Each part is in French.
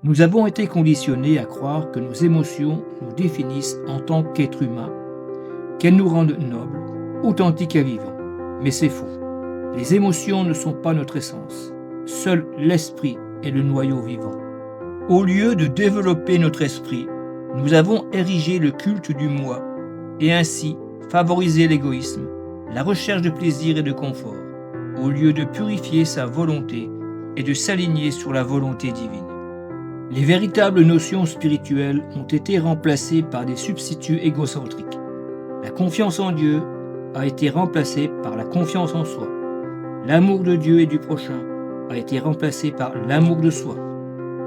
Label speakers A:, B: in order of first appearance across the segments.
A: Nous avons été conditionnés à croire que nos émotions nous définissent en tant qu'êtres humains, qu'elles nous rendent nobles, authentiques et vivants. Mais c'est faux. Les émotions ne sont pas notre essence. Seul l'esprit est le noyau vivant. Au lieu de développer notre esprit, nous avons érigé le culte du moi et ainsi favorisé l'égoïsme, la recherche de plaisir et de confort, au lieu de purifier sa volonté et de s'aligner sur la volonté divine. Les véritables notions spirituelles ont été remplacées par des substituts égocentriques. La confiance en Dieu a été remplacée par la confiance en soi. L'amour de Dieu et du prochain a été remplacé par l'amour de soi.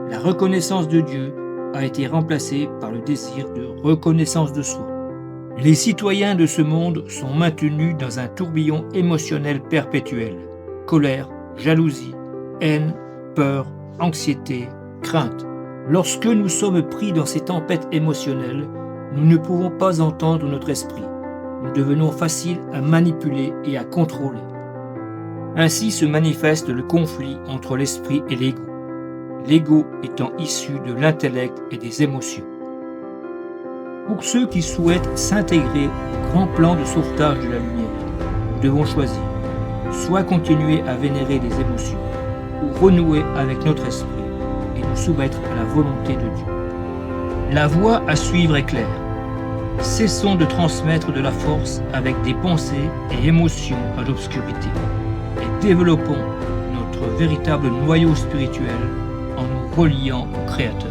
A: La reconnaissance de Dieu a été remplacée par le désir de reconnaissance de soi. Les citoyens de ce monde sont maintenus dans un tourbillon émotionnel perpétuel. Colère, jalousie, haine, peur, anxiété, crainte. Lorsque nous sommes pris dans ces tempêtes émotionnelles, nous ne pouvons pas entendre notre esprit. Nous devenons faciles à manipuler et à contrôler. Ainsi se manifeste le conflit entre l'esprit et l'ego. L'ego étant issu de l'intellect et des émotions. Pour ceux qui souhaitent s'intégrer au grand plan de sauvetage de la lumière, nous devons choisir, soit continuer à vénérer les émotions, ou renouer avec notre esprit et nous soumettre à la volonté de Dieu. La voie à suivre est claire. Cessons de transmettre de la force avec des pensées et émotions à l'obscurité et développons notre véritable noyau spirituel en nous reliant au Créateur.